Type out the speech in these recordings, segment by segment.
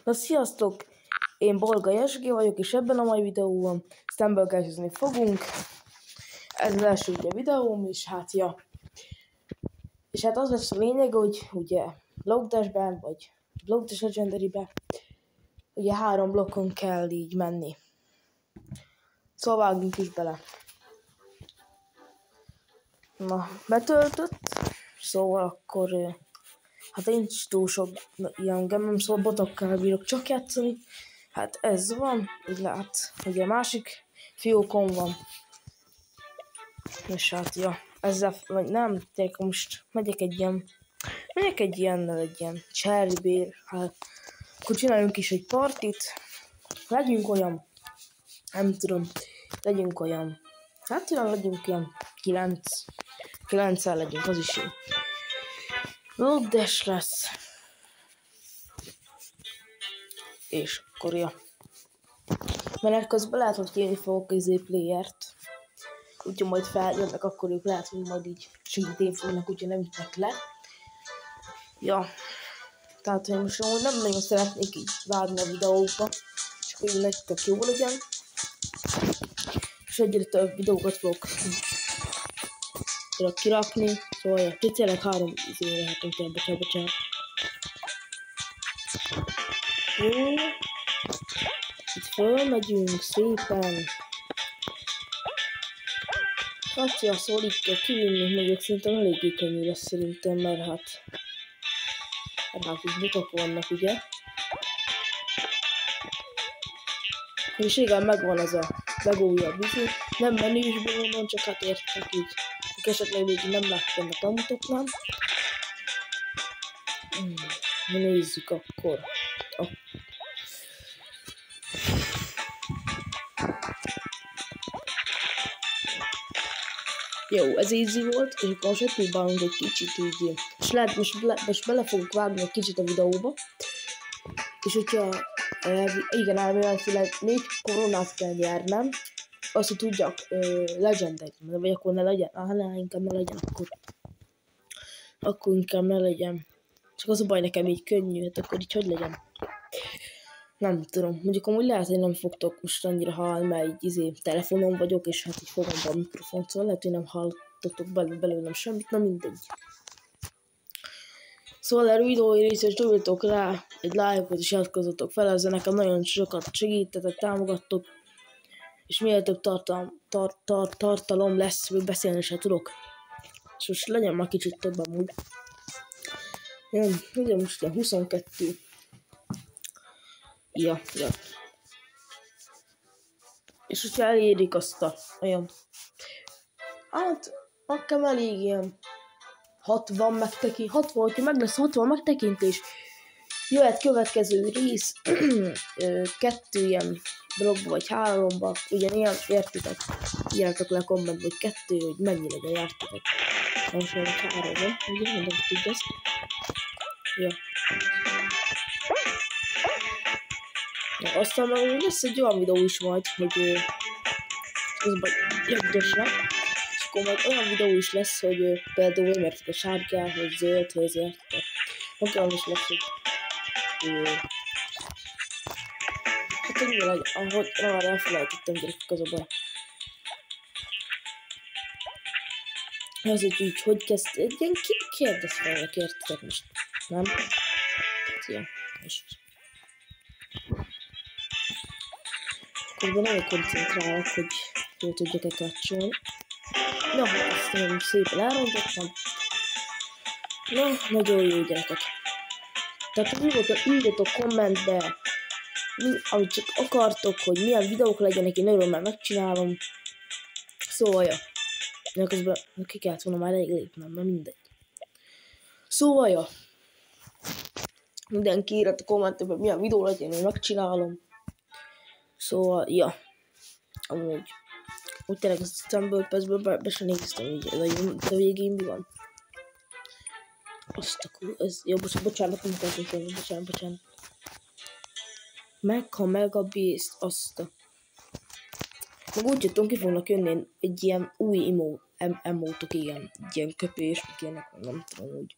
Na sziasztok! Én Bolga Jesgé vagyok, és ebben a mai videóban Stumble-Catchezni fogunk. Ez az első videóm, és hát És hát az lesz a lényeg, hogy ugye Blockdashben, vagy Blockdash Legendary-ben ugye 3 blokkon kell így menni. Szóval vágjunk is bele. Na, betöltött, szóval akkor hát nincs túl sok ilyen gemem, szóval botokkal bírok csak játszani. Hát ez van, így lát, ugye másik fiókon van. És hát ezzel, vagy nem, tényleg most megyek egy ilyennel, egy ilyen cherry bear, hát akkor csináljunk is egy partit. Legyünk olyan, nem tudom, legyünk olyan, hát legyünk ilyen 9-el legyünk, az is jó. Blockdash lesz. És akkor menet közben lehet, hogy kérni fogok playert. Úgyhogy majd feljönnek, akkor ők lehet, hogy majd így segíteni fognak, úgyhogy nem ütnek le. Tehát én most nem nagyon szeretnék így vágni a videókba, csak hogy nektek jó legyen. És egyre több videókat fogok kirakni, szóval tényleg 3 lehetünk el, bocsánat. Jó. Itt fölmegyünk szépen. Hát szóval itt kell kivinni, még szerintem eléggé könnyű lesz szerintem, mert hát így botok vannak, ugye? És igen, megvan ez a legújabb izé. Nem menüsből mondom, csak hát értek így. Esetleg még nem láttam, a tanítottam. Nézzük akkor. Jó, ez easy volt, és akkor most próbálunk egy kicsit így, és lehet most bele fogok vágni egy kicsit a videóba, és hogyha, igen, elméletileg 4 koronát kell nyernem, azt, hogy tudjak legendary, vagy akkor ne legyen, inkább ne legyen, akkor inkább ne legyen, csak az a baj nekem így könnyű, hát akkor így hogy legyen. Nem tudom, mondjuk amúgy lehet, hogy nem fogtok most annyira hallani, mert így telefonon vagyok, és hát így fogom be a mikrofont, szóval lehet, hogy nem hallottatok belőlem semmit, na mindegy. Szóval erről videói részre is dobjatok rá egy like-ot, és iratkozzatok fel, ezzel nekem nagyon sokat segítetek, támogattok, és minél több tartalom lesz, hogy beszélni se tudok. És most legyen már kicsit több amúgy. Ugye most 22. Ja. És hogyha elérik azt olyan, hát nekem elég ilyen 60 megtekintés, 60, hogyha meg lesz 60 megtekintés, jöhet következő rész, 2 ilyen blogba vagy 3-ba, ugyanilyen értitek, írjátok le a kommentbe, hogy 2, hogy mennyi legyen, értitek. Most már 3 van, ugye mondom, hogy tudja ezt. Aztán meg lesz egy olyan videó is majd, hogy közben jöttesre, és akkor majd olyan videó is lesz, hogy például értek a sárgához, zöldhöz, értek. Olyan is lesz, hogy hát hogy mi legyen, ahogy már elfelejtettem gyerekek az a baj. Az, hogy így, hogy kezd, egy ilyen kérdez felnek, értitek most, nem? Most. Közben nagyon koncentrálok, hogy jól tudjak elkapcsolni. Na, hát ezt nagyon szépen elrontottam. Na, nagyon jó gyerekek. Tehát írjatok kommentbe, amit csak akartok, hogy milyen videók legyenek, én örömmel megcsinálom. Szóval, közben ki kellett volna már elég lépnem, mert mindegy. Szóval, mindenki írhat a kommentbe, milyen videó legyen, én megcsinálom. Szóval, amúgy úgy tényleg a Stumble-Pass-ből be sem néztem így, ez a végén mi van. Azt akkor, bocsánat, bocsánat. Megha Megabase, meg úgy jöttem, ki fognak jönni egy ilyen új emótok, ilyen köpés, meg ilyenek, nem tudom úgy.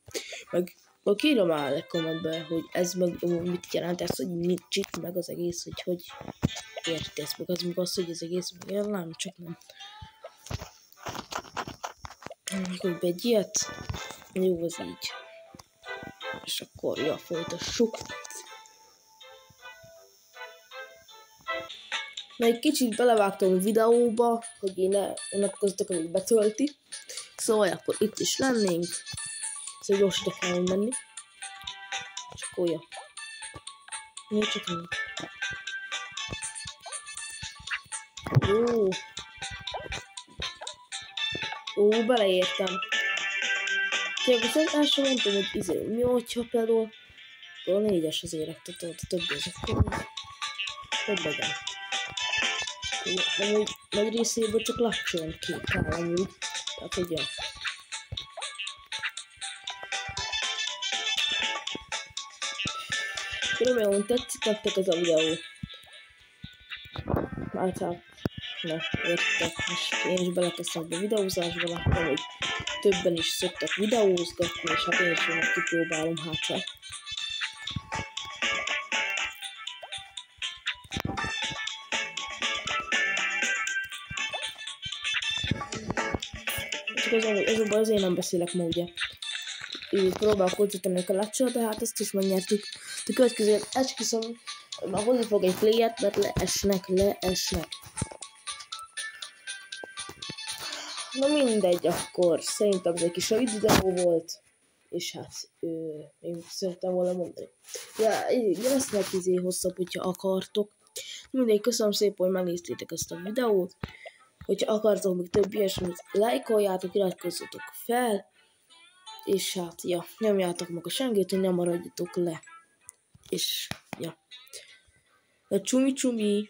Meg Akkor írom már a kommentbe, hogy ez meg mit jelent, ez, hogy mit csik meg az egész, hogy értesz meg, az meg az, hogy az egész meg jelen, csak nem. Akkor be egy ilyet, jó, az így. És akkor, ja, folytassuk. Na, egy kicsit belevágtam a videóba, hogy én ne unatkoztak, amíg betölti. Szóval akkor itt is lennénk. Szóval gyorsan kell menni. És akkor ja. Még csak nem. Jó. Ó, beleértem. Tényleg azt első mondtam, hogy mi hogyha például a 4-es az érektető, a többi az akkor hogy legyen. De úgy nagy részéből csak lapcsolom ki kell amúgy. Tehát hogy ja. Remélem tetszik nektek ez a videó. Általában, na, értek, most én is belekezdtem a videózásba, láttam, hogy többen is szoktak videózgatni, és hát én is most kipróbálom hátra. Csak az a baj, azért nem beszélek ma, ugye. Így próbálkoztatni a leccsel, de hát ezt is megnyertük. De következően esküszöm, már hozni fog egy playet, mert leesnek. Na mindegy, akkor szerintem ez egy kis rövid videó volt, és hát én szerettem volna mondani. Ja, lesznek hosszabb, hogyha akartok. Mindegy, köszönöm szépen, hogy megnéztétek ezt a videót. Hogyha akartok még több ilyesmit, lájkoljátok, iratkozzatok fel, és hát, ja, nyomjátok meg a sengét, hogy nem maradjatok le. És, ja. A csumi-csumi.